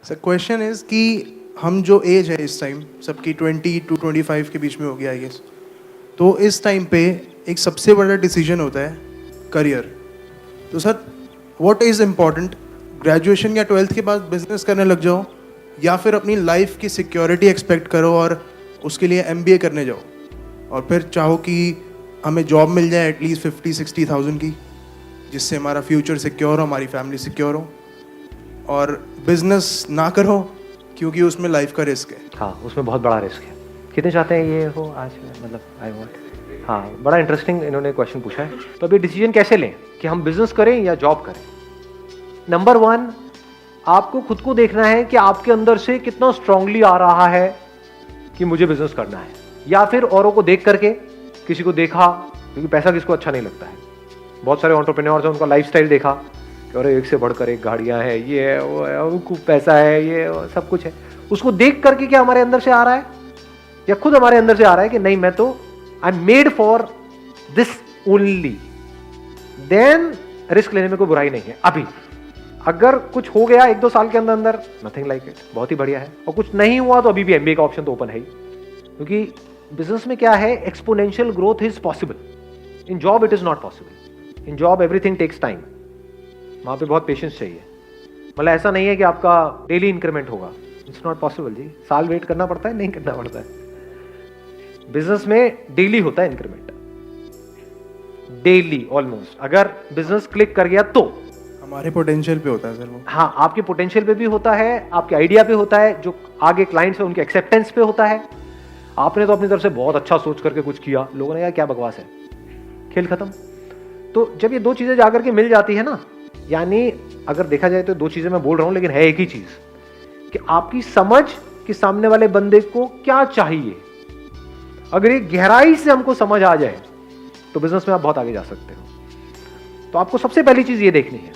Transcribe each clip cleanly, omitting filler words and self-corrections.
Sir question is कि हम जो एज है इस टाइम सबकी 20 to 25 के बीच में हो गया आई गेस, तो इस टाइम पे एक सबसे बड़ा डिसीजन होता है करियर। तो sir what is important, graduation या 12th के बाद बिजनेस करने लग जाओ या फिर अपनी लाइफ की सिक्योरिटी एक्सपेक्ट करो और उसके लिए MBA करने जाओ और फिर चाहो कि हमें जॉब मिल जाए एटलीस्ट 50-60,000 की, जिससे हमारा फ्यूचर सिक्योर हो, हमारी फैमिली सिक्योर हो, और बिजनेस ना करो क्योंकि उसमें लाइफ का रिस्क है। हाँ, उसमें बहुत बड़ा रिस्क है। कितने चाहते हैं ये हो आज, मतलब आई वांट। हाँ, बड़ा इंटरेस्टिंग इन्होंने क्वेश्चन पूछा है। तो अभी डिसीजन कैसे लें कि हम बिजनेस करें या जॉब करें। नंबर 1, आपको खुद को देखना है कि आपके अंदर से कितना स्ट्रांगली आ रहा है कि मुझे बिजनेस करना है, या फिर औरों को देख करके, किसी को देखा, क्योंकि पैसा किसको अच्छा नहीं लगता है। बहुत सारे एंटरप्रेन्योर्स हैं, उनका लाइफस्टाइल देखा कि अरे एक से बढ़कर एक गाड़ियां हैं, ये है वो है, खूब पैसा है, ये सब कुछ है। उसको देख करके क्या हमारे अंदर से आ रहा है, या खुद हमारे अंदर से आ रहा है कि नहीं मैं तो I am made for this only, then risk लेने में कोई बुराई नहीं है। अभी अगर कुछ हो गया 1-2 साल के अंदर अंदर, नथिंग लाइक इट, बहुत ही बढ़िया है। और कुछ नहीं हुआ तो अभी भी MBA का ऑप्शन तो ओपन है ही, क्योंकि बिजनेस में क्या है, exponential growth is possible, in job it is not possible. In job everything takes time, वहां पे बहुत पेशेंस चाहिए। मतलब ऐसा नहीं है कि आपका डेली इंक्रीमेंट होगा, इट्स नॉट पॉसिबल जी। साल वेट करना पड़ता है, नहीं करना पड़ता है। बिजनेस में डेली होता है इंक्रीमेंट, डेली ऑलमोस्ट। अगर बिजनेस क्लिक कर गया तो हमारे पोटेंशियल पे होता है सर वो। हाँ, आपके पोटेंशियल पे भी होता है, आपके आइडिया पे होता है, जो आगे क्लाइंट्स है उनके एक्सेप्टेंस पे होता है। आपने तो अपनी तरफ से बहुत अच्छा सोच करके कुछ किया, लोगों ने यार क्या बकवास है, खेल खत्म। तो जब ये 2 चीजें जाकर के मिल जाती है ना, यानी अगर देखा जाए तो 2 चीजें मैं बोल रहा हूं लेकिन है एक ही चीज, कि आपकी समझ कि सामने वाले बंदे को क्या चाहिए, अगर ये गहराई से हमको समझ आ जाए तो बिजनेस में आप बहुत आगे जा सकते हो। तो आपको सबसे पहली चीज ये देखनी है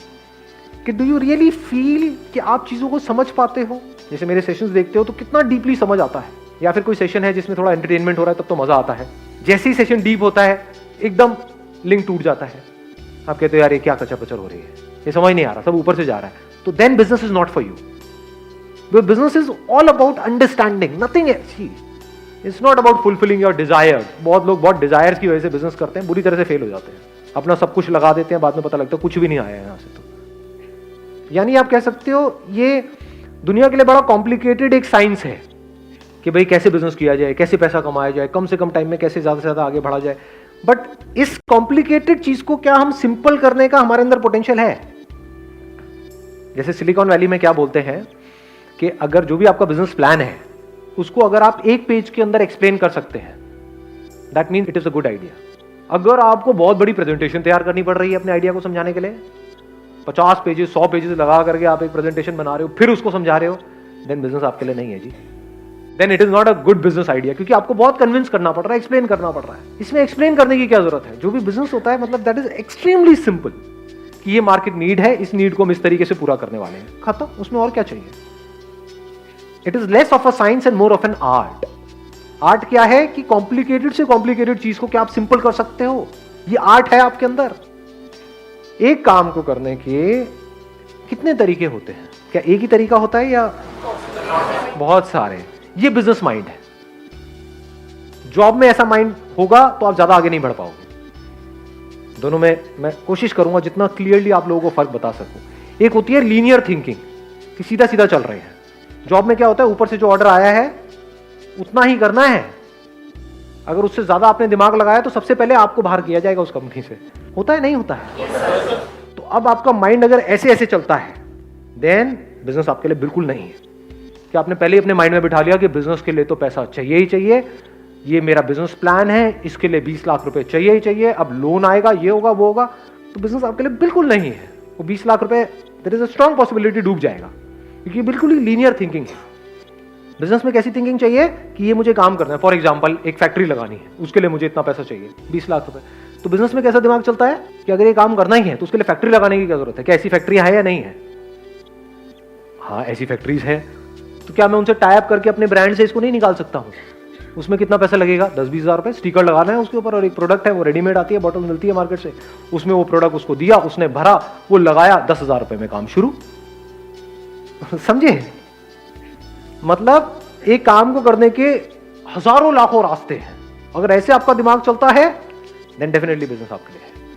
कि डू यू रियली फील कि आप चीजों को समझ पाते हो। जैसे मेरे सेशंस देखते हो तो कितना डीपली समझ आता है, या फिर कोई सेशन है जिसमें थोड़ा एंटरटेनमेंट हो रहा है तब तो मजा आता है। जैसे ही सेशन डीप होता है एकदम लिंक टूट जाता है, आप कहते हो यार ये क्या कचर पचर हो रही है, ये समझ नहीं आ रहा, सब ऊपर से जा रहा है। तो then business is not for you. Business is all about understanding, nothing else. It's not about fulfilling your desire. बहुत लोग बहुत डिजायर्स की वजह से बिजनेस करते हैं, बुरी तरह से फेल हो जाते हैं, अपना सब कुछ लगा देते हैं, बाद में पता लगता है कुछ भी नहीं आया यहां से। तो यानी आप कह सकते हो ये दुनिया के लिए बड़ा कॉम्प्लिकेटेड एक साइंस है कि भाई कैसे बिजनेस किया जाए, कैसे पैसा कमाया जाए, कम से कम टाइम में कैसे ज्यादा से ज्यादा आगे बढ़ा जाए। बट इस कॉम्प्लिकेटेड चीज को क्या हम सिंपल करने का हमारे अंदर पोटेंशियल है। जैसे सिलिकॉन वैली में क्या बोलते हैं कि अगर जो भी आपका बिजनेस प्लान है उसको अगर आप 1 पेज के अंदर एक्सप्लेन कर सकते हैं, that means it is a good idea. अगर आपको बहुत बड़ी प्रेजेंटेशन तैयार करनी पड़ रही है अपने आइडिया को समझाने के लिए, 50 पेजेस 100 पेजेस लगा करके आप एक प्रेजेंटेशन बना रहे हो, फिर उसको समझा रहे हो, देन बिजनेस आपके लिए नहीं है जी। Then it is not a good business idea, क्योंकि आपको बहुत कन्विंस करना पड़ रहा है, एक्सप्लेन करना पड़ रहा है। इसमें एक्सप्लेन करने की क्या जरूरत है। जो भी बिजनेस होता है मतलब दैट इज एक्सट्रीमली सिंपल, कि ये मार्केट नीड है, इस नीड को हम इस तरीके से पूरा करने वाले हैं, खत्म। उसमें और क्या चाहिए। It is less of a science and more of an art. Art क्या है कि कॉम्प्लिकेटेड से कॉम्प्लिकेटेड चीज को क्या आप सिंपल कर सकते हो, ये आर्ट है आपके अंदर। एक काम को करने के कितने तरीके होते हैं, क्या एक ही तरीका होता है या बहुत सारे। ये बिजनेस माइंड है। जॉब में ऐसा माइंड होगा तो आप ज्यादा आगे नहीं बढ़ पाओगे। दोनों में मैं कोशिश करूंगा जितना क्लियरली आप लोगों को फर्क बता सकूं। एक होती है लीनियर थिंकिंग, कि सीधा सीधा चल रहे हैं। जॉब में क्या होता है, ऊपर से जो ऑर्डर आया है उतना ही करना है। अगर उससे ज्यादा आपने दिमाग लगाया तो सबसे पहले आपको बाहर किया जाएगा उस कंपनी से। होता है नहीं होता है। तो अब आपका माइंड अगर ऐसे ऐसे चलता है, देन बिजनेस आपके लिए बिल्कुल नहीं है। कि आपने पहले ही अपने माइंड में बिठा लिया कि बिजनेस के लिए तो पैसा चाहिए ही चाहिए, ये मेरा बिजनेस प्लान है, इसके लिए 20 लाख रुपए चाहिए ही चाहिए, अब लोन आएगा, ये होगा वो होगा, तो बिजनेस आपके लिए बिल्कुल नहीं है। वो 20 लाख रुपए there is a strong possibility डूब जाएगा, क्योंकि बिल्कुल ही लीनियर थिंकिंग है। बिजनेस में कैसी थिंकिंग चाहिए कि ये मुझे काम करना है। फॉर एग्जांपल एक फैक्ट्री लगानी है, उसके लिए मुझे इतना पैसा चाहिए, 20 लाख रुपए। तो बिजनेस में कैसा दिमाग चलता है कि अगर ये काम करना ही है तो उसके लिए फैक्ट्री लगाने की क्या जरूरत है, क्या ऐसी फैक्ट्री है या नहीं है। हाँ, ऐसी फैक्ट्रीज है, तो क्या मैं उनसे टाई अप करके अपने ब्रांड से इसको नहीं निकाल सकता हूँ। उसमें कितना पैसा लगेगा, 10-20 हज़ार रुपए, स्टिकर लगाना है उसके ऊपर, और एक प्रोडक्ट है वो रेडीमेड आती है, बॉटल मिलती है मार्केट से, उसमें वो प्रोडक्ट उसको दिया, उसने भरा, वो लगाया, 10,000 रुपए में काम शुरू। समझे। मतलब एक काम को करने के हजारों लाखों रास्ते हैं। अगर ऐसे आपका दिमाग चलता है देन डेफिनेटली बिजनेस आपके लिए है।